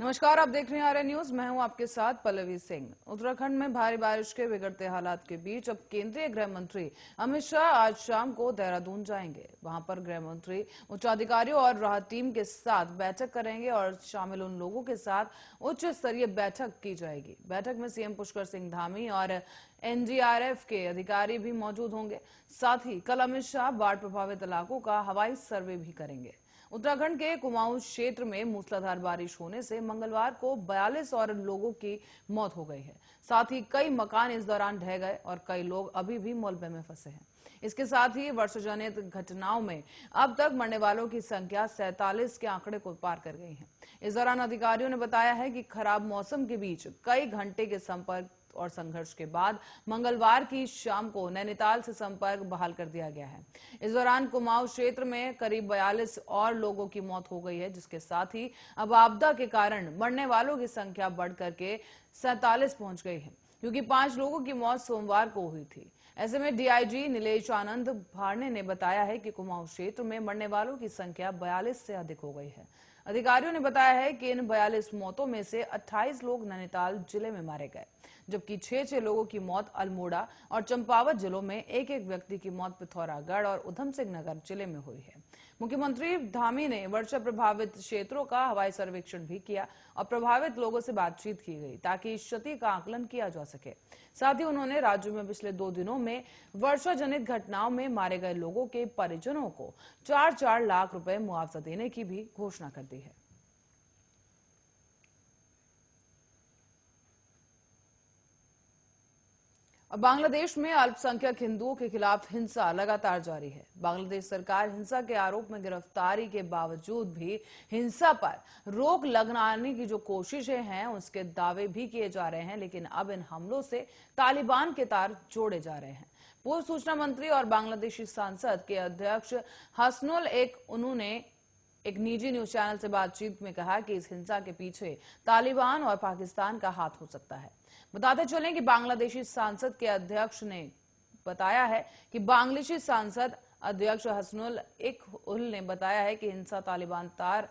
नमस्कार, आप देख रहे हैं आर्य न्यूज। मैं हूं आपके साथ पल्लवी सिंह। उत्तराखंड में भारी बारिश के बिगड़ते हालात के बीच अब केंद्रीय गृह मंत्री अमित शाह आज शाम को देहरादून जाएंगे। वहां पर गृह मंत्री उच्चाधिकारियों और राहत टीम के साथ बैठक करेंगे और शामिल उन लोगों के साथ उच्च स्तरीय बैठक की जाएगी। बैठक में सीएम पुष्कर सिंह धामी और एनडीआरएफ के अधिकारी भी मौजूद होंगे। साथ ही कल अमित शाह बाढ़ प्रभावित इलाकों का हवाई सर्वे भी करेंगे। उत्तराखंड के कुमाऊं क्षेत्र में मूसलाधार बारिश होने से मंगलवार को 42 और लोगों की मौत हो गई है। साथ ही कई मकान इस दौरान ढह गए और कई लोग अभी भी मलबे में फंसे हैं। इसके साथ ही वर्षजनित घटनाओं में अब तक मरने वालों की संख्या 47 के आंकड़े को पार कर गई है। इस दौरान अधिकारियों ने बताया है कि खराब मौसम के बीच कई घंटे के संपर्क और संघर्ष के बाद मंगलवार की शाम को नैनीताल से संपर्क बहाल कर दिया गया है। इस दौरान कुमाऊं क्षेत्र में करीब 42 और लोगों की मौत हो गई है, जिसके साथ ही अब आपदा के कारण मरने वालों की संख्या बढ़कर के 47 पहुंच गई है, क्योंकि 5 लोगों की मौत सोमवार को हुई थी। ऐसे में डीआईजी नीलेश आनंद भार्ने ने बताया है कि कुमाऊं क्षेत्र में मरने वालों की संख्या 42 से अधिक हो गई है। अधिकारियों ने बताया है कि इन 42 मौतों में से 28 लोग नैनीताल जिले में मारे गए, जबकि 6 लोगों की मौत अल्मोड़ा और चंपावत जिलों में, एक व्यक्ति की मौत पिथौरागढ़ और उधम सिंह नगर जिले में हुई है। मुख्यमंत्री धामी ने वर्षा प्रभावित क्षेत्रों का हवाई सर्वेक्षण भी किया और प्रभावित लोगों से बातचीत की गई ताकि क्षति का आकलन किया जा सके। साथ ही उन्होंने राज्य में पिछले 2 दिनों में वर्षा जनित घटनाओं में मारे गए लोगों के परिजनों को 4-4 लाख रुपए मुआवजा देने की भी घोषणा कर दी है। और बांग्लादेश में अल्पसंख्यक हिंदुओं के खिलाफ हिंसा लगातार जारी है। बांग्लादेश सरकार हिंसा के आरोप में गिरफ्तारी के बावजूद भी हिंसा पर रोक लगाने की जो कोशिशें हैं, उसके दावे भी किए जा रहे हैं, लेकिन अब इन हमलों से तालिबान के तार जोड़े जा रहे हैं। पूर्व सूचना मंत्री और बांग्लादेशी सांसद के अध्यक्ष हसनुल उन्होंने एक निजी न्यूज चैनल से बातचीत में कहा कि इस हिंसा के पीछे तालिबान और पाकिस्तान का हाथ हो सकता है। बताते चलें कि बांग्लादेशी सांसद के अध्यक्ष ने बताया है कि बांग्लादेशी सांसद अध्यक्ष हसनुल ने बताया है कि हिंसा तालिबान तार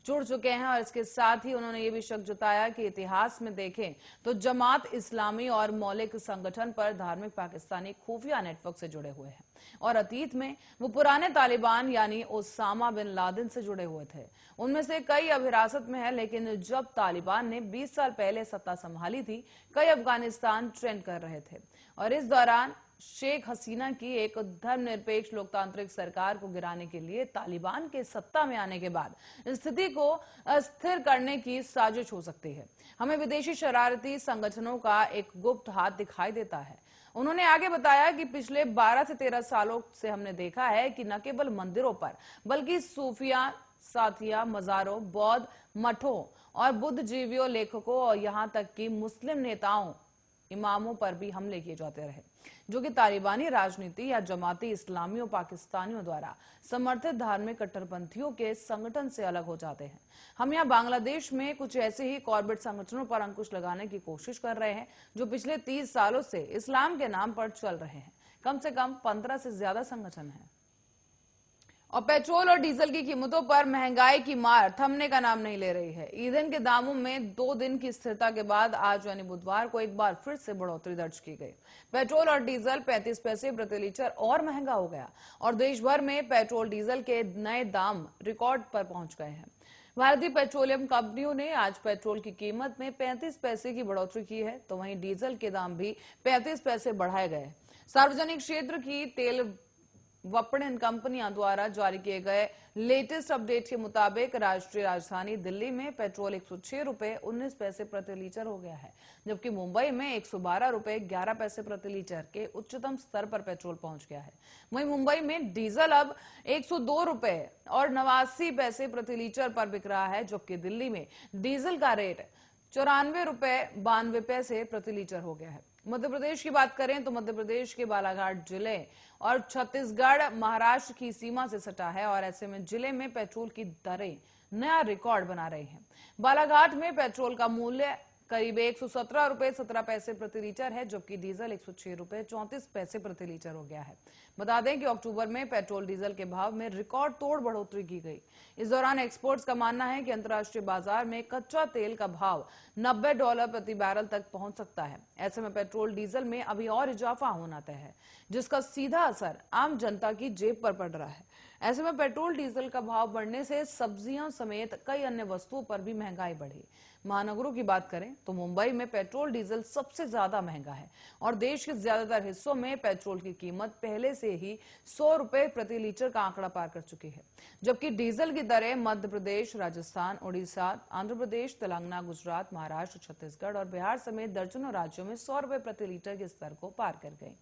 जुड़ चुके हैं और इसके साथ ही उन्होंने ये भी शक जताया कि इतिहास में देखें तो जमात इस्लामी और मौलिक संगठन पर धार्मिक पाकिस्तानी खुफिया नेटवर्क से जुड़े हुए हैं और अतीत में वो पुराने तालिबान यानी ओसामा बिन लादेन से जुड़े हुए थे। उनमें से कई अब हिरासत में है, लेकिन जब तालिबान ने 20 साल पहले सत्ता संभाली थी, कई अफगानिस्तान ट्रेंड कर रहे थे और इस दौरान शेख हसीना की एक धर्मनिरपेक्ष लोकतांत्रिक सरकार को गिराने के लिए तालिबान के सत्ता में आने के बाद स्थिति को अस्थिर करने की साजिश हो सकती है। हमें विदेशी शरारती संगठनों का एक गुप्त हाथ दिखाई देता है। उन्होंने आगे बताया कि पिछले 12 से 13 सालों से हमने देखा है कि न केवल मंदिरों पर बल्कि सूफिया साथिया, मजारों, बौद्ध मठों और बुद्धिजीवियों, लेखकों और यहां तक कि मुस्लिम नेताओं, इमामों पर भी हमले किए जाते रहे, जो कि तालिबानी राजनीति या जमाती इस्लामियों पाकिस्तानियों द्वारा समर्थित धार्मिक कट्टरपंथियों के संगठन से अलग हो जाते हैं। हम यहाँ बांग्लादेश में कुछ ऐसे ही कॉर्बेट संगठनों पर अंकुश लगाने की कोशिश कर रहे हैं, जो पिछले 30 सालों से इस्लाम के नाम पर चल रहे हैं। कम से कम 15 से ज्यादा संगठन हैं। और पेट्रोल और डीजल की कीमतों पर महंगाई की मार थमने का नाम नहीं ले रही है। ईंधन के दामों में 2 दिन की स्थिरता के बाद आज यानी बुधवार को एक बार फिर से बढ़ोतरी दर्ज की गई। पेट्रोल और डीजल 35 पैसे प्रति लीटर और महंगा हो गया और देश भर में पेट्रोल डीजल के नए दाम रिकॉर्ड पर पहुंच गए हैं। भारतीय पेट्रोलियम कंपनियों ने आज पेट्रोल की कीमत में 35 पैसे की बढ़ोतरी की है, तो वहीं डीजल के दाम भी 35 पैसे बढ़ाए गए। सार्वजनिक क्षेत्र की तेल विपणन कंपनियों द्वारा जारी किए गए लेटेस्ट अपडेट के मुताबिक राष्ट्रीय राजधानी दिल्ली में पेट्रोल 106 रुपए 19 पैसे प्रति लीटर हो गया है, जबकि मुंबई में 112 रुपए 11 पैसे प्रति लीटर के उच्चतम स्तर पर पेट्रोल पहुंच गया है। वहीं मुंबई में डीजल अब 102 रुपए और 89 पैसे प्रति लीटर पर बिक रहा है, जबकि दिल्ली में डीजल का रेट 94 रुपए 92 पैसे प्रति लीटर हो गया है। मध्य प्रदेश की बात करें तो मध्य प्रदेश के बालाघाट जिले और छत्तीसगढ़ महाराष्ट्र की सीमा से सटा है और ऐसे में जिले में पेट्रोल की दरें नया रिकॉर्ड बना रही हैं। बालाघाट में पेट्रोल का मूल्य करीब 117 रुपए 17 पैसे प्रति लीटर है, जबकि डीजल 106 रुपए 34 पैसे प्रति लीटर हो गया है। बता दें कि अक्टूबर में पेट्रोल डीजल के भाव में रिकॉर्ड तोड़ बढ़ोतरी की गई। इस दौरान एक्सपर्ट्स का मानना है कि अंतर्राष्ट्रीय बाजार में कच्चा तेल का भाव $90 प्रति बैरल तक पहुंच सकता है। ऐसे में पेट्रोल डीजल में अभी और इजाफा होना तय है, जिसका सीधा असर आम जनता की जेब पर पड़ रहा है। ऐसे में पेट्रोल डीजल का भाव बढ़ने से सब्जियां समेत कई अन्य वस्तुओं पर भी महंगाई बढ़ी। महानगरों की बात करें तो मुंबई में पेट्रोल डीजल सबसे ज्यादा महंगा है और देश के ज्यादातर हिस्सों में पेट्रोल की कीमत पहले से ही 100 रुपए प्रति लीटर का आंकड़ा पार कर चुकी है, जबकि डीजल की दरें मध्य प्रदेश, राजस्थान, उड़ीसा, आंध्र प्रदेश, तेलंगाना, गुजरात, महाराष्ट्र, छत्तीसगढ़ और बिहार समेत दर्जनों राज्यों में 100 रुपए प्रति लीटर के स्तर को पार कर गई।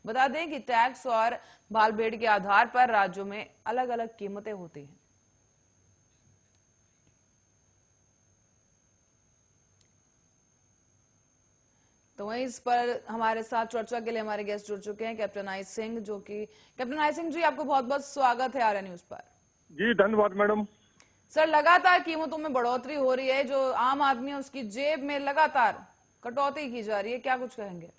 बता दें कि टैक्स और भालभेड़ के आधार पर राज्यों में अलग अलग कीमतें होती हैं। तो वहीं इस पर हमारे साथ चर्चा के लिए हमारे गेस्ट जुड़ चुके हैं कैप्टन आई सिंह, जो कि कैप्टन आई सिंह जी, आपको बहुत बहुत स्वागत है आर्या न्यूज पर। जी धन्यवाद मैडम। सर, लगातार कीमतों में बढ़ोतरी हो रही है, जो आम आदमी है उसकी जेब में लगातार कटौती की जा रही है, क्या कुछ कहेंगे?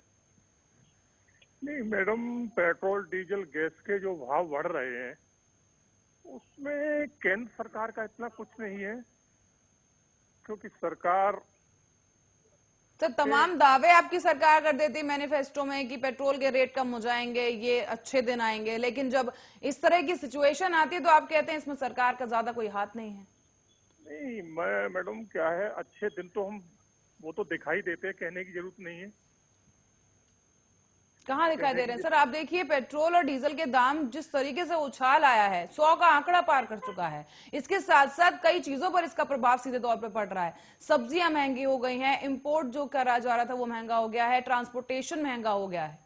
नहीं मैडम, पेट्रोल डीजल गैस के जो भाव बढ़ रहे हैं उसमें केंद्र सरकार का इतना कुछ नहीं है, क्योंकि सरकार सर, तमाम दावे आपकी सरकार कर देती मैनिफेस्टो में कि पेट्रोल के रेट कम हो जाएंगे, ये अच्छे दिन आएंगे, लेकिन जब इस तरह की सिचुएशन आती है तो आप कहते हैं इसमें सरकार का ज्यादा कोई हाथ नहीं है। नहीं मैडम, क्या है, अच्छे दिन तो वो तो दिखाई देते हैं, कहने की जरूरत नहीं है। कहाँ दिखाई दे रहे हैं सर? आप देखिए, पेट्रोल और डीजल के दाम जिस तरीके से उछाल आया है, 100 का आंकड़ा पार कर चुका है। इसके साथ साथ कई चीजों पर इसका प्रभाव सीधे तौर पर पड़ रहा है। सब्जियां महंगी हो गई हैं, इंपोर्ट जो करा जा रहा था वो महंगा हो गया है, ट्रांसपोर्टेशन महंगा हो गया है।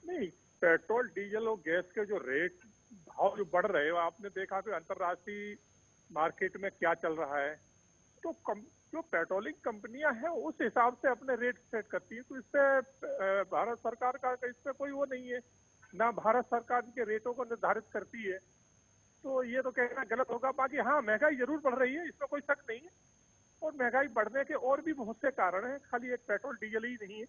नहीं, पेट्रोल डीजल और गैस के जो रेट भाव जो बढ़ रहे हैं, आपने देखा कि अंतर्राष्ट्रीय मार्केट में क्या चल रहा है, तो जो पेट्रोलिंग कंपनियां हैं उस हिसाब से अपने रेट सेट करती है। तो इससे भारत सरकार का इसमें कोई वो नहीं है, ना भारत सरकार के रेटों को निर्धारित करती है, तो ये तो कहना गलत होगा। बाकी हाँ, महंगाई जरूर बढ़ रही है, इसमें कोई शक नहीं है, और महंगाई बढ़ने के और भी बहुत से कारण हैं, खाली एक पेट्रोल डीजल ही नहीं है।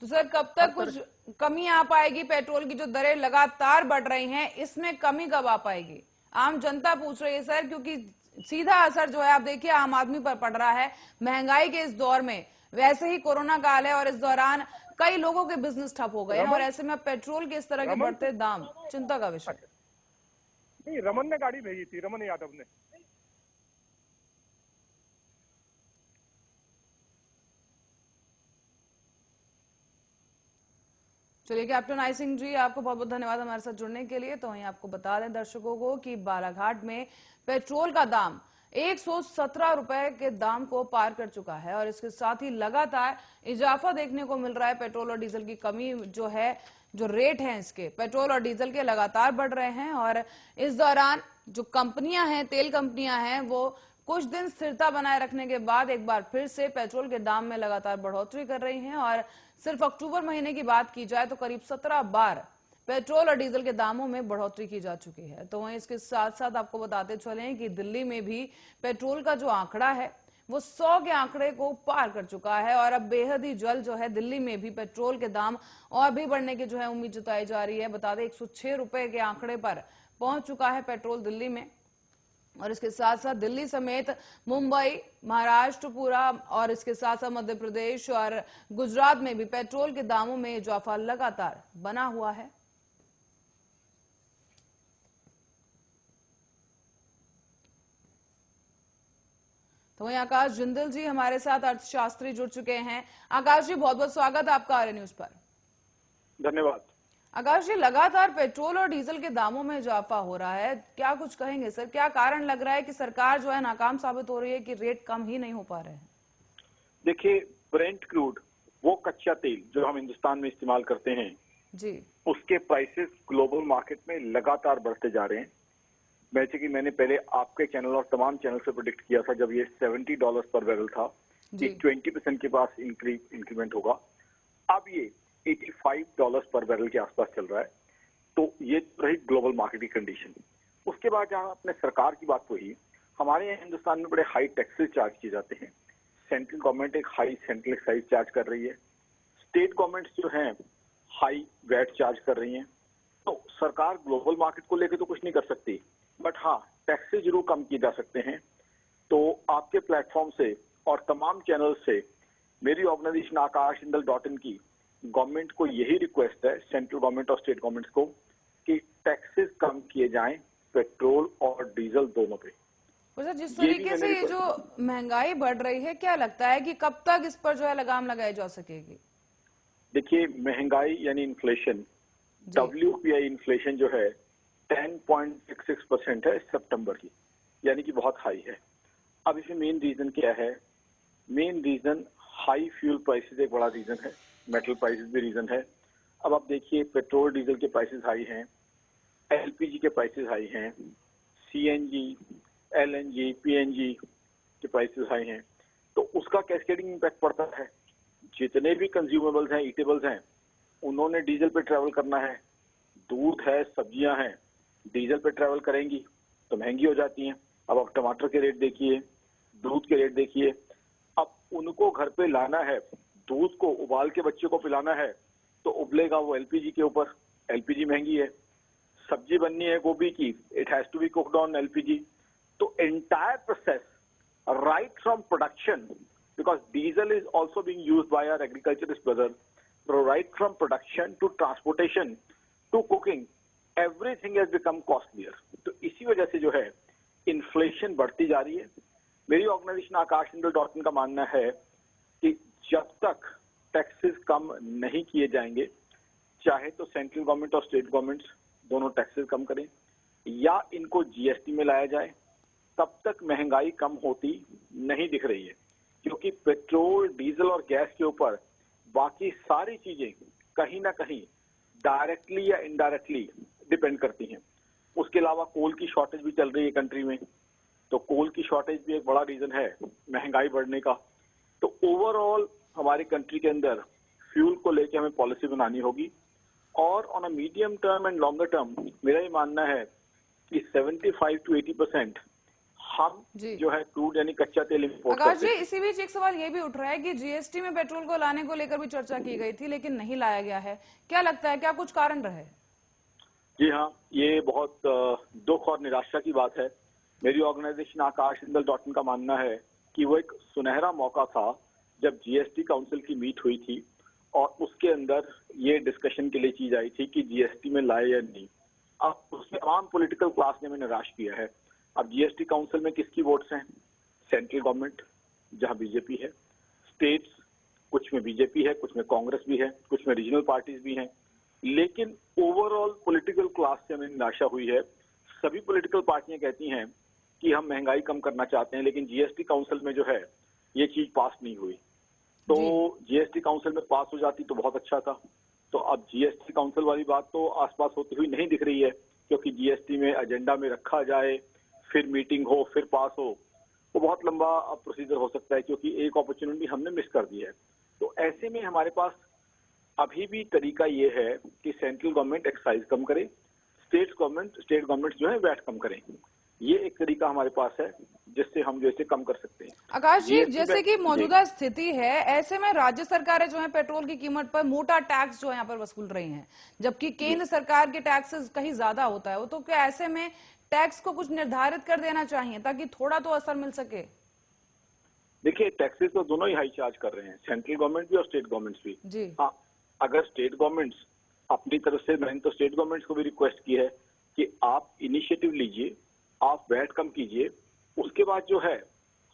तो सर, कब तक कुछ कमी आ पाएगी? पेट्रोल की जो दरें लगातार बढ़ रही हैं, इसमें कमी कब आ पाएगी? आम जनता पूछ रही है सर, क्योंकि सीधा असर जो है आप देखिए आम आदमी पर पड़ रहा है महंगाई के इस दौर में। वैसे ही कोरोना काल है और इस दौरान कई लोगों के बिजनेस ठप हो गए हैं, और ऐसे में पेट्रोल के इस तरह के बढ़ते दाम चिंता का विषय। नहीं, रमन ने गाड़ी भेजी थी, रमन यादव ने। चलिए कैप्टन आई सिंह जी, आपको बहुत बहुत धन्यवाद हमारे साथ जुड़ने के लिए। तो वहीं आपको बता दें दर्शकों को कि बालाघाट में पेट्रोल का दाम 117 रुपए के दाम को पार कर चुका है और इसके साथ ही लगातार इजाफा देखने को मिल रहा है। पेट्रोल और डीजल की कमी जो है, जो रेट है इसके, पेट्रोल और डीजल के लगातार बढ़ रहे हैं और इस दौरान जो कंपनियां हैं, तेल कंपनियां हैं, वो कुछ दिन स्थिरता बनाए रखने के बाद एक बार फिर से पेट्रोल के दाम में लगातार बढ़ोतरी कर रही हैं और सिर्फ अक्टूबर महीने की बात की जाए तो करीब 17 बार पेट्रोल और डीजल के दामों में बढ़ोतरी की जा चुकी है। तो वहीं इसके साथ साथ आपको बताते चलें कि दिल्ली में भी पेट्रोल का जो आंकड़ा है वो 100 के आंकड़े को पार कर चुका है और अब बेहद ही जल्द जो है दिल्ली में भी पेट्रोल के दाम और भी बढ़ने की जो है उम्मीद जताई जा रही है। बता दें 106 रुपए के आंकड़े पर पहुंच चुका है पेट्रोल दिल्ली में, और इसके साथ साथ दिल्ली समेत मुंबई, महाराष्ट्र पूरा और इसके साथ साथ मध्य प्रदेश और गुजरात में भी पेट्रोल के दामों में इजाफा लगातार बना हुआ है। तो वहीं आकाश जिंदल जी हमारे साथ अर्थशास्त्री जुड़ चुके हैं। आकाश जी, बहुत बहुत स्वागत है आपका आर्या न्यूज पर। धन्यवाद। आकाश जी, लगातार पेट्रोल और डीजल के दामों में इजाफा हो रहा है, क्या कुछ कहेंगे सर? क्या कारण लग रहा है कि सरकार जो है नाकाम साबित हो रही है कि रेट कम ही नहीं हो पा रहे हैं? देखिए, ब्रेंट क्रूड, वो कच्चा तेल जो हम हिंदुस्तान में इस्तेमाल करते हैं जी, उसके प्राइसेस ग्लोबल मार्केट में लगातार बढ़ते जा रहे हैं। जैसे कि मैंने पहले आपके चैनल और तमाम चैनल से प्रेडिक्ट किया था, जब ये $70 पर बैरल था कि 20% के पास इंक्रीमेंट होगा। अब ये $85 पर बैरल के आसपास चल रहा है। तो ये रही ग्लोबल मार्केट की कंडीशन। उसके बाद जहां अपने सरकार की बात हुई, हमारे यहाँ हिंदुस्तान में बड़े हाई टैक्सेस चार्ज किए जाते हैं। सेंट्रल गवर्नमेंट एक हाई सेंट्रल एक्साइज चार्ज कर रही है, स्टेट गवर्नमेंट्स जो हैं हाई वैट चार्ज कर रही हैं। तो सरकार ग्लोबल मार्केट को लेकर तो कुछ नहीं कर सकती, बट हाँ टैक्सेस जरूर कम किए जा सकते हैं। तो आपके प्लेटफॉर्म से और तमाम चैनल से मेरी ऑर्गेनाइजेशन akashjindal.in की गवर्नमेंट को यही रिक्वेस्ट है, सेंट्रल गवर्नमेंट और स्टेट गवर्नमेंट्स को, कि टैक्सेस कम किए जाएं पेट्रोल और डीजल दोनों पे। और सर जिस तरीके से ये जो महंगाई बढ़ रही है, क्या लगता है कि कब तक इस पर जो है लगाम लगाई जा सकेगी? देखिए महंगाई यानी इन्फ्लेशन, WPI इन्फ्लेशन जो है 10.66% है सितंबर की, यानी कि बहुत हाई है। अब इसमें मेन रीजन क्या है? Main reason high fuel prices एक बड़ा रीजन है, मेटल प्राइसेस भी रीजन है। अब आप देखिए पेट्रोल डीजल के प्राइसेस हाई हैं, LPG के प्राइसेस हाई हैं, CNG, LNG, PNG के प्राइसेस हाई हैं। तो उसका कैस्केडिंग इम्पैक्ट पड़ता है। जितने भी कंज्यूमेबल्स हैं, ईटेबल्स हैं, उन्होंने डीजल पे ट्रैवल करना है। दूध है, सब्जियां हैं, डीजल पे ट्रैवल करेंगी तो महंगी हो जाती हैं। अब आप टमाटर के रेट देखिए, दूध के रेट देखिए। अब उनको घर पे लाना है, दूध को उबाल के बच्चे को पिलाना है तो उबलेगा वो LPG के ऊपर, LPG महंगी है। सब्जी बननी है गोभी की, it has to be cooked on LPG। तो entire process right from production, because diesel is also being used by our agriculturist brother, right from production to transportation to cooking, everything has become costlier। तो इसी वजह से जो है inflation बढ़ती जा रही है। मेरी ऑर्गेनाइजेशन akashjindal.in का मानना है कि जब तक टैक्सेस कम नहीं किए जाएंगे, चाहे तो सेंट्रल गवर्नमेंट और स्टेट गवर्नमेंट्स दोनों टैक्सेस कम करें या इनको GST में लाया जाए, तब तक महंगाई कम होती नहीं दिख रही है। क्योंकि पेट्रोल, डीजल और गैस के ऊपर बाकी सारी चीजें कहीं ना कहीं डायरेक्टली या इनडायरेक्टली डिपेंड करती हैं। उसके अलावा कोल की शॉर्टेज भी चल रही है कंट्री में, तो कोल की शॉर्टेज भी एक बड़ा रीजन है महंगाई बढ़ने का। तो ओवरऑल हमारी कंट्री के अंदर फ्यूल को लेकर हमें पॉलिसी बनानी होगी और on a medium term and longer term मेरा ये मानना है कि 75 to 80% हम जो है क्रूड यानी कच्चा तेल इंपोर्ट करते हैं। आकाश जी, इसी बीच एक सवाल ये भी उठ रहा है कि GST में पेट्रोल को लाने को लेकर भी चर्चा की गई थी लेकिन नहीं लाया गया है। क्या लगता है, क्या कुछ कारण रहे? जी हाँ, ये बहुत दुख और निराशा की बात है। मेरी ऑर्गेनाइजेशन akashjindal.in का मानना है कि वो एक सुनहरा मौका था जब GST काउंसिल की मीट हुई थी और उसके अंदर ये डिस्कशन के लिए चीज आई थी कि GST में लाए या नहीं। अब उसमें तमाम पॉलिटिकल क्लास ने हमें निराश किया है। अब GST काउंसिल में किसकी वोट्स हैं? सेंट्रल गवर्नमेंट जहां बीजेपी है, स्टेट्स कुछ में बीजेपी है, कुछ में कांग्रेस भी है, कुछ में रीजनल पार्टीज भी हैं। लेकिन ओवरऑल पॉलिटिकल क्लास से हमें निराशा हुई है। सभी पॉलिटिकल पार्टियां कहती हैं कि हम महंगाई कम करना चाहते हैं, लेकिन GST काउंसिल में जो है ये चीज पास नहीं हुई। तो GST काउंसिल में पास हो जाती तो बहुत अच्छा था। तो अब GST काउंसिल वाली बात तो आसपास होती हुई नहीं दिख रही है, क्योंकि GST में एजेंडा में रखा जाए, फिर मीटिंग हो, फिर पास हो, वो बहुत लंबा प्रोसीजर हो सकता है, क्योंकि एक अपॉर्चुनिटी हमने मिस कर दी है। तो ऐसे में हमारे पास अभी भी तरीका ये है कि सेंट्रल गवर्नमेंट एक्साइज कम करे, स्टेट गवर्नमेंट जो है वैट कम करें। ये एक तरीका हमारे पास है जिससे हम जो इसे कम कर सकते हैं। आकाश जी, जैसे कि मौजूदा स्थिति है, ऐसे में राज्य सरकारें जो है पेट्रोल की कीमत पर मोटा टैक्स जो है यहाँ पर वसूल रही हैं, जबकि केंद्र सरकार के टैक्सेस कहीं ज्यादा होता है। तो क्या ऐसे में टैक्स को कुछ निर्धारित कर देना चाहिए ताकि थोड़ा तो असर मिल सके? देखिए टैक्सेस तो दोनों ही हाई चार्ज कर रहे हैं, सेंट्रल गवर्नमेंट भी और स्टेट गवर्नमेंट्स भी जी। हाँ, अगर स्टेट गवर्नमेंट्स अपनी तरफ से, मैंने तो स्टेट गवर्नमेंट्स को भी रिक्वेस्ट की है कि आप इनिशिएटिव लीजिए, आप वैट कम कीजिए। उसके बाद जो है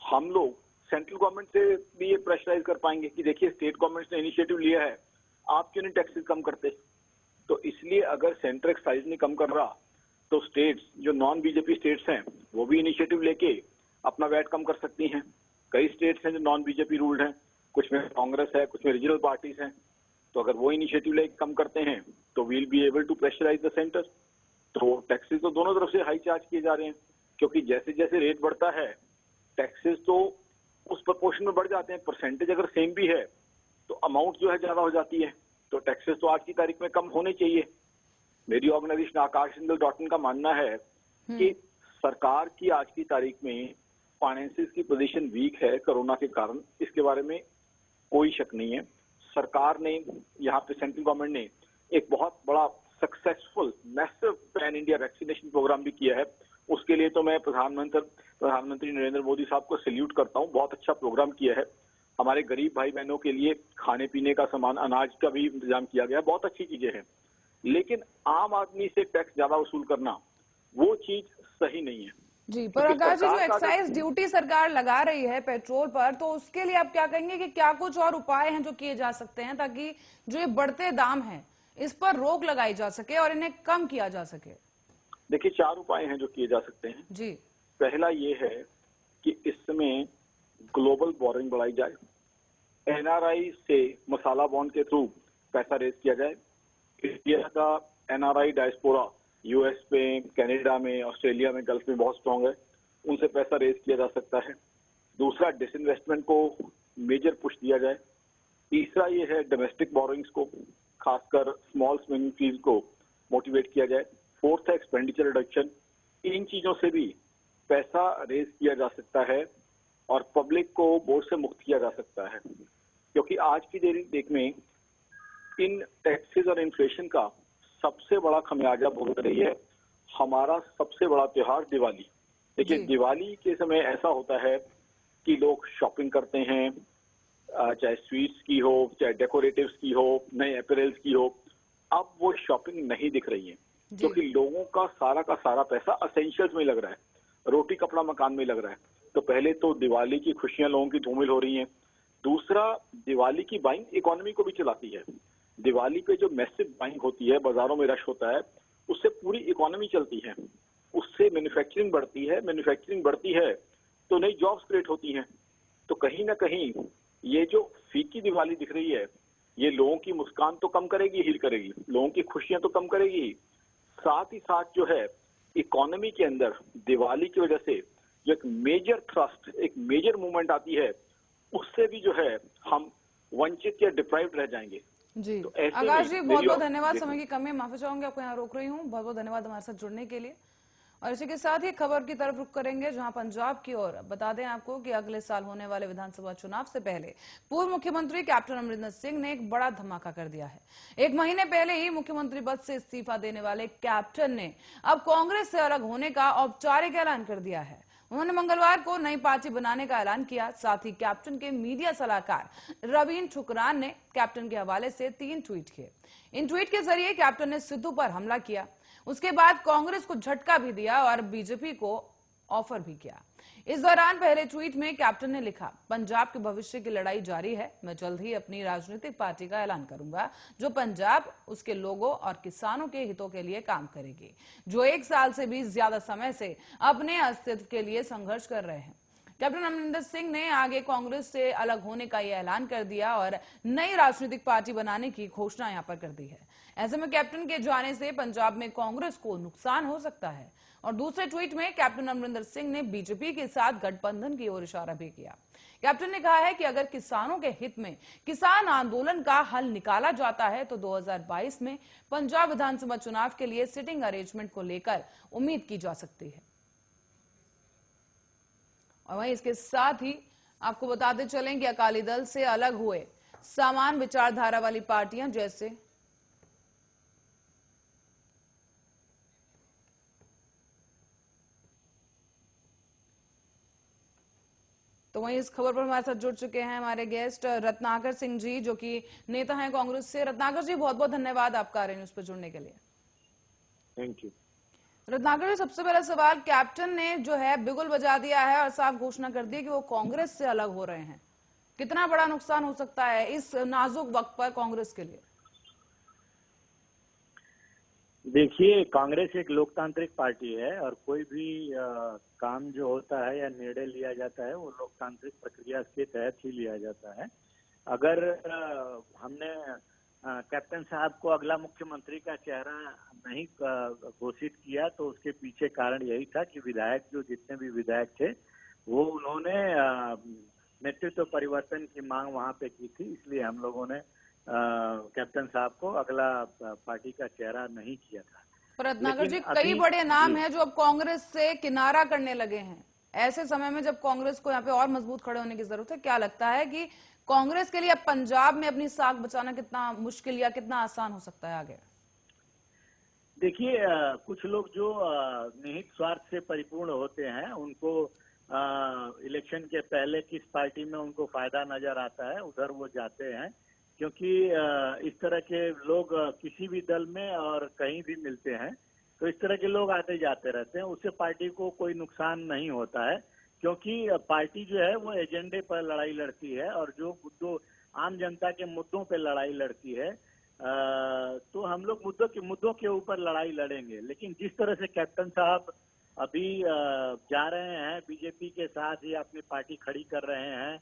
हम लोग सेंट्रल गवर्नमेंट से भी ये प्रेशराइज कर पाएंगे कि देखिए स्टेट गवर्नमेंट ने इनिशिएटिव लिया है, आप क्यों नहीं टैक्सेस कम करते। तो इसलिए अगर सेंटर एक्साइज नहीं कम कर रहा तो स्टेट्स जो नॉन बीजेपी स्टेट्स हैं वो भी इनिशिएटिव लेके अपना वैट कम कर सकती हैं। कई स्टेट्स हैं जो नॉन बीजेपी रूल्ड हैं, कुछ में कांग्रेस है, कुछ में रीजनल पार्टीज हैं। तो अगर वो इनिशिएटिव लेके कम करते हैं तो we'll be able to pressurise the centre. तो टैक्सेस तो दोनों तरफ से हाई चार्ज किए जा रहे हैं, क्योंकि जैसे जैसे रेट बढ़ता है टैक्सेस तो उस प्रपोर्शन में बढ़ जाते हैं। परसेंटेज अगर सेम भी है तो अमाउंट जो है ज्यादा हो जाती है। तो टैक्सेस तो आज की तारीख में कम होने चाहिए। मेरी ऑर्गेनाइजेशन akashjindal.in का मानना है कि सरकार की आज की तारीख में फाइनेंसिस की पोजीशन वीक है कोरोना के कारण, इसके बारे में कोई शक नहीं है। सरकार ने, यहाँ पे सेंट्रल गवर्नमेंट ने एक बहुत बड़ा successful massive pan India vaccination programme भी किया है। उसके लिए तो मैं प्रधानमंत्री नरेंद्र मोदी साहब को सैल्यूट करता हूँ। बहुत अच्छा प्रोग्राम किया है। हमारे गरीब भाई बहनों के लिए खाने पीने का सामान, अनाज का भी इंतजाम किया गया है। बहुत अच्छी चीजें हैं, लेकिन आम आदमी से टैक्स ज्यादा वसूल करना वो चीज सही नहीं है। जी, पर आकाश जी, जो एक्साइज ड्यूटी सरकार लगा रही है पेट्रोल पर, तो उसके लिए आप क्या कहेंगे कि क्या कुछ और उपाय हैं जो किए जा सकते हैं ताकि जो ये बढ़ते दाम हैं इस पर रोक लगाई जा सके और इन्हें कम किया जा सके? देखिए, 4 उपाय हैं जो किए जा सकते हैं जी। पहला ये है कि इस समय ग्लोबल बोरिंग बढ़ाई जाए। एनआरआई से मसाला बॉन्ड के थ्रू पैसा रेज किया जाए। इंडिया का एनआरआई डायस्पोरा यूएस में, कनाडा में, ऑस्ट्रेलिया में, गल्फ में बहुत स्ट्रांग है, उनसे पैसा रेज किया जा सकता है। दूसरा, डिसइन्वेस्टमेंट को मेजर पुश दिया जाए। तीसरा ये है डोमेस्टिक बोरिंग्स को, खासकर स्मॉल स्विंगिंग फीस को मोटिवेट किया जाए। फोर्थ है एक्सपेंडिचर रिडक्शन। इन चीजों से भी पैसा रेज किया जा सकता है और पब्लिक को बोझ से मुक्त किया जा सकता है, क्योंकि आज की डेट में इन टैक्सेस और इन्फ्लेशन का सबसे बड़ा खमियाजा भुगत रही है हमारा सबसे बड़ा त्योहार दिवाली। देखिए, दिवाली के समय ऐसा होता है कि लोग शॉपिंग करते हैं, चाहे स्वीट्स की हो, चाहे डेकोरेटिव्स की हो, नए अपैरल्स की हो। अब वो शॉपिंग नहीं दिख रही है, क्योंकि लोगों का सारा पैसा असेंशियल्स में लग रहा है, रोटी कपड़ा मकान में लग रहा है। तो पहले तो दिवाली की खुशियां लोगों की धूमिल हो रही हैं। दूसरा, दिवाली की बाइंग इकोनॉमी को भी चलाती है। दिवाली पे जो मैसिव बाइंग होती है, बाजारों में रश होता है, उससे पूरी इकोनॉमी चलती है, उससे मैन्युफैक्चरिंग बढ़ती है। मैन्युफैक्चरिंग बढ़ती है तो नई जॉब्स क्रिएट होती हैं। तो कहीं ना कहीं ये जो फीकी दिवाली दिख रही है, ये लोगों की मुस्कान तो कम करेगी, हील करेगी, लोगों की खुशियां तो कम करेगी ही, साथ ही साथ जो है इकोनॉमी के अंदर दिवाली की वजह से जो एक मेजर थ्रस्ट, एक मेजर मूवमेंट आती है, उससे भी जो है हम वंचित या डिप्राइव्ड रह जाएंगे। जी, तो आकाश जी, बहुत बहुत धन्यवाद। समय की कमी है, माफी चाहूंगी, आपको यहाँ रोक रही हूँ। बहुत बहुत धन्यवाद हमारे साथ जुड़ने के लिए। और इसी के साथ ही खबर की तरफ रुख करेंगे, जहां पंजाब की ओर बता दें आपको कि अगले साल होने वाले विधानसभा चुनाव से पहले पूर्व मुख्यमंत्री कैप्टन अमरिंदर सिंह ने एक बड़ा धमाका कर दिया है। 1 महीने पहले ही मुख्यमंत्री पद से इस्तीफा देने वाले कैप्टन ने अब कांग्रेस से अलग होने का औपचारिक ऐलान कर दिया है। उन्होंने मंगलवार को नई पार्टी बनाने का ऐलान किया। साथ ही कैप्टन के मीडिया सलाहकार रवीन ठुकरान ने कैप्टन के हवाले से 3 ट्वीट किए। इन ट्वीट के जरिए कैप्टन ने सिद्धू पर हमला किया, उसके बाद कांग्रेस को झटका भी दिया और बीजेपी को ऑफर भी किया। इस दौरान पहले ट्वीट में कैप्टन ने लिखा, पंजाब के भविष्य की लड़ाई जारी है। मैं जल्द ही अपनी राजनीतिक पार्टी का ऐलान करूंगा जो पंजाब, उसके लोगों और किसानों के हितों के लिए काम करेगी, जो 1 साल से भी ज्यादा समय से अपने अस्तित्व के लिए संघर्ष कर रहे हैं। कैप्टन अमरिंदर सिंह ने आगे कांग्रेस से अलग होने का यह ऐलान कर दिया और नई राजनीतिक पार्टी बनाने की घोषणा यहां पर कर दी है। ऐसे में कैप्टन के जाने से पंजाब में कांग्रेस को नुकसान हो सकता है। और दूसरे ट्वीट में कैप्टन अमरिंदर सिंह ने बीजेपी के साथ गठबंधन की ओर इशारा भी किया। कैप्टन ने कहा है कि अगर किसानों के हित में किसान आंदोलन का हल निकाला जाता है तो 2022 में पंजाब विधानसभा चुनाव के लिए सिटिंग अरेंजमेंट को लेकर उम्मीद की जा सकती है। और वहीं इसके साथ ही आपको बताते चलें कि अकाली दल से अलग हुए समान विचारधारा वाली पार्टियां जैसे तो वहीं इस खबर पर हमारे साथ जुड़ चुके हैं हमारे गेस्ट रत्नाकर सिंह जी, जो कि नेता हैं कांग्रेस से। रत्नाकर जी, बहुत बहुत धन्यवाद आपका आर्य न्यूज पर जुड़ने के लिए। Thank you. रत्नाकर जी, सबसे पहला सवाल, कैप्टन ने जो है बिगुल बजा दिया है और साफ घोषणा कर दी कि वो कांग्रेस से अलग हो रहे हैं। कितना बड़ा नुकसान हो सकता है इस नाजुक वक्त पर कांग्रेस के लिए? देखिए, कांग्रेस एक लोकतांत्रिक पार्टी है और कोई भी काम जो होता है या निर्णय लिया जाता है वो लोकतांत्रिक प्रक्रिया के तहत ही लिया जाता है। अगर हमने कैप्टन साहब को अगला मुख्यमंत्री का चेहरा नहीं घोषित किया तो उसके पीछे कारण यही था कि विधायक, जो जितने भी विधायक थे, वो उन्होंने नेतृत्व परिवर्तन की मांग वहां पे की थी। इसलिए हम लोगों ने कैप्टन साहब को अगला पार्टी का चेहरा नहीं किया था। पर रत्नाकर जी, कई बड़े नाम हैं जो अब कांग्रेस से किनारा करने लगे हैं। ऐसे समय में जब कांग्रेस को यहाँ पे और मजबूत खड़े होने की जरूरत है, क्या लगता है कि कांग्रेस के लिए अब पंजाब में अपनी साख बचाना कितना मुश्किल या कितना आसान हो सकता है आगे? देखिए, कुछ लोग जो निहित स्वार्थ से परिपूर्ण होते हैं, उनको इलेक्शन के पहले किस पार्टी में उनको फायदा नजर आता है उधर वो जाते हैं, क्योंकि इस तरह के लोग किसी भी दल में और कहीं भी मिलते हैं, तो इस तरह के लोग आते जाते रहते हैं। उससे पार्टी को कोई नुकसान नहीं होता है, क्योंकि पार्टी जो है वो एजेंडे पर लड़ाई लड़ती है और जो मुद्दों, आम जनता के मुद्दों पे लड़ाई लड़ती है। तो हम लोग मुद्दों के ऊपर लड़ाई लड़ेंगे, लेकिन जिस तरह से कैप्टन साहब अभी जा रहे हैं बीजेपी के साथ या अपनी पार्टी खड़ी कर रहे हैं,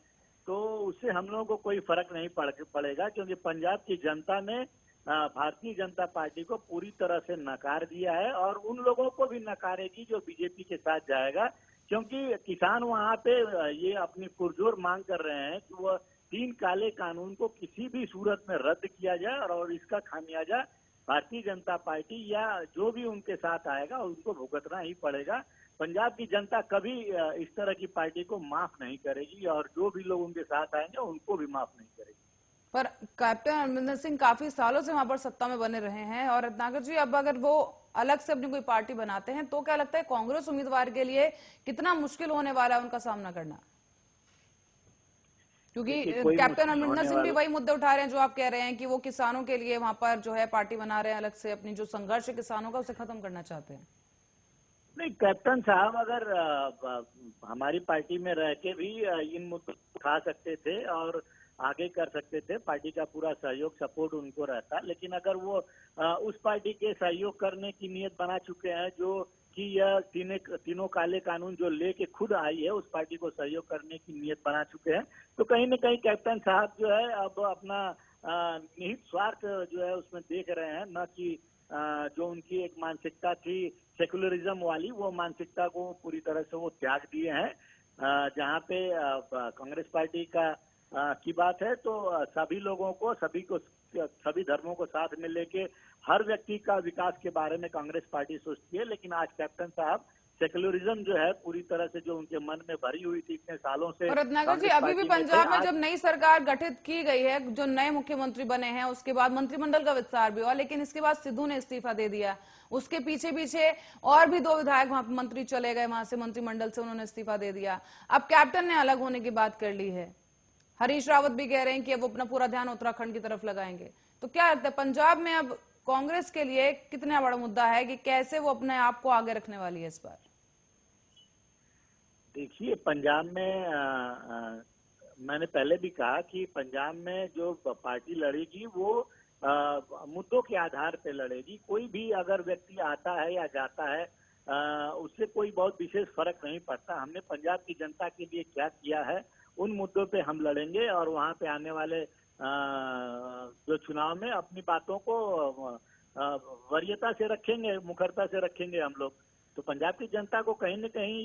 तो उससे हम लोगों को कोई फर्क नहीं पड़ेगा, क्योंकि पंजाब की जनता ने भारतीय जनता पार्टी को पूरी तरह से नकार दिया है और उन लोगों को भी नकारेगी जो बीजेपी के साथ जाएगा, क्योंकि किसान वहां पे ये अपनी पुरजोर मांग कर रहे हैं कि वो 3 काले कानून को किसी भी सूरत में रद्द किया जाए और इसका खामियाजा भारतीय जनता पार्टी या जो भी उनके साथ आएगा उनको भुगतना ही पड़ेगा। पंजाब की जनता कभी इस तरह की पार्टी को माफ नहीं करेगी और जो भी लोग उनके साथ आएंगे उनको भी माफ नहीं करेगी। पर कैप्टन अमरिंदर सिंह काफी सालों से वहां पर सत्ता में बने रहे हैं और रत्नाकर जी, अब अगर वो अलग से अपनी कोई पार्टी बनाते हैं तो क्या लगता है कांग्रेस उम्मीदवार के लिए कितना मुश्किल होने वाला है उनका सामना करना? क्योंकि कैप्टन अमरिंदर सिंह भी वही मुद्दे उठा रहे हैं जो आप कह रहे हैं कि वो किसानों के लिए वहां पर जो है पार्टी बना रहे हैं अलग से, अपनी जो संघर्ष है किसानों का उसे खत्म करना चाहते हैं। नहीं, कैप्टन साहब अगर हमारी पार्टी में रह के भी इन मुद्दों को उठा सकते थे और आगे कर सकते थे, पार्टी का पूरा सहयोग सपोर्ट उनको रहता, लेकिन अगर वो उस पार्टी के सहयोग करने की नीयत बना चुके हैं जो कि यह तीनों काले कानून जो लेके खुद आई है उस पार्टी को सहयोग करने की नीयत बना चुके हैं, तो कहीं न कहीं कैप्टन साहब जो है अब अपना निहित स्वार्थ जो है उसमें देख रहे हैं, न कि जो उनकी एक मानसिकता थी सेकुलरिज्म वाली, वो मानसिकता को पूरी तरह से वो त्याग दिए हैं। जहाँ पे कांग्रेस पार्टी की बात है तो सभी लोगों को, सभी धर्मों को साथ में लेके हर व्यक्ति का विकास के बारे में कांग्रेस पार्टी सोचती है, लेकिन आज कैप्टन साहब सेकुलरिज्म जो है पूरी तरह से जो उनके मन में भरी हुई थी इतने सालों से। और रत्नाकर जी, अभी भी पंजाब में जब नई सरकार गठित की गई है, जो नए मुख्यमंत्री बने हैं, उसके बाद मंत्रिमंडल का विस्तार भी हुआ, लेकिन इसके बाद सिद्धू ने इस्तीफा दे दिया। उसके पीछे पीछे और भी 2 विधायक वहां मंत्री चले गए, वहां से मंत्रिमंडल से उन्होंने इस्तीफा दे दिया। अब कैप्टन ने अलग होने की बात कर ली है, हरीश रावत भी कह रहे हैं कि वो अपना पूरा ध्यान उत्तराखंड की तरफ लगाएंगे। तो क्या लगता है पंजाब में अब कांग्रेस के लिए कितना बड़ा मुद्दा है कि कैसे वो अपने आप को आगे रखने वाली है इस बार? देखिए, पंजाब में मैंने पहले भी कहा कि पंजाब में जो पार्टी लड़ेगी वो मुद्दों के आधार पे लड़ेगी। कोई भी अगर व्यक्ति आता है या जाता है उससे कोई बहुत विशेष फर्क नहीं पड़ता। हमने पंजाब की जनता के लिए क्या किया है उन मुद्दों पे हम लड़ेंगे और वहां पे आने वाले जो चुनाव में अपनी बातों को वरीयता से रखेंगे, मुखरता से रखेंगे हम लोग। तो पंजाब की जनता को कहीं न कहीं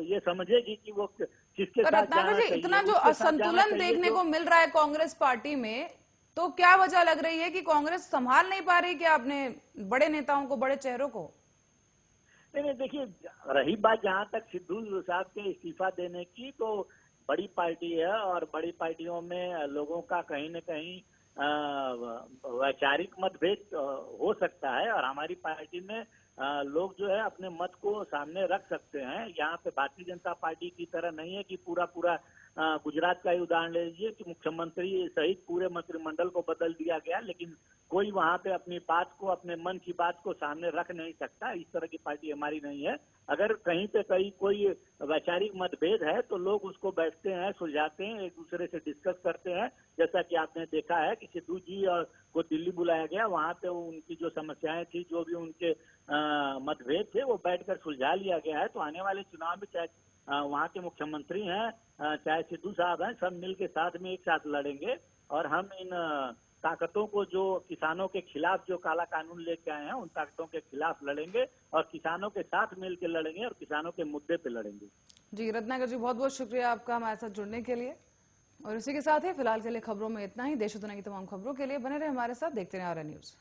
ये समझेगी कि वो किसके साथ जाना चाहिए। इतना जो असंतुलन देखने को मिल रहा है कांग्रेस पार्टी में, तो क्या वजह लग रही है कि कांग्रेस संभाल नहीं पा रही क्या अपने बड़े नेताओं को, बड़े चेहरों को? नहीं, देखिए, रही बात जहाँ तक सिद्धू साहब के इस्तीफा देने की, तो बड़ी पार्टी है और बड़ी पार्टियों में लोगों का कहीं न कहीं वैचारिक मतभेद हो सकता है और हमारी पार्टी में लोग जो है अपने मत को सामने रख सकते हैं। यहाँ पे भारतीय जनता पार्टी की तरह नहीं है कि पूरा गुजरात का ही उदाहरण ले लीजिए कि मुख्यमंत्री सहित पूरे मंत्रिमंडल को बदल दिया गया, लेकिन कोई वहां पे अपनी बात को, अपने मन की बात को सामने रख नहीं सकता। इस तरह की पार्टी हमारी नहीं है। अगर कहीं पे कोई वैचारिक मतभेद है तो लोग उसको बैठते हैं, सुलझाते हैं, एक दूसरे से डिस्कस करते हैं। जैसा कि आपने देखा है कि सिद्धू जी को दिल्ली बुलाया गया, वहां पे उनकी जो समस्याएं थी, जो भी उनके मतभेद थे, वो बैठकर सुलझा लिया गया है। तो आने वाले चुनाव में चाहे वहाँ के मुख्यमंत्री हैं, चाहे सिद्धू साहब हैं, सब मिल के साथ में एक साथ लड़ेंगे और हम इन ताकतों को, जो किसानों के खिलाफ जो काला कानून लेके आए हैं, उन ताकतों के खिलाफ लड़ेंगे और किसानों के साथ मिल के लड़ेंगे और किसानों के मुद्दे पे लड़ेंगे। जी रत्नाकर जी, बहुत बहुत शुक्रिया आपका हमारे साथ जुड़ने के लिए। और इसी के साथ ही फिलहाल के लिए खबरों में इतना ही। देश और दुनिया की तमाम खबरों के लिए बने रहे हमारे साथ, देखते रहे आरएन न्यूज।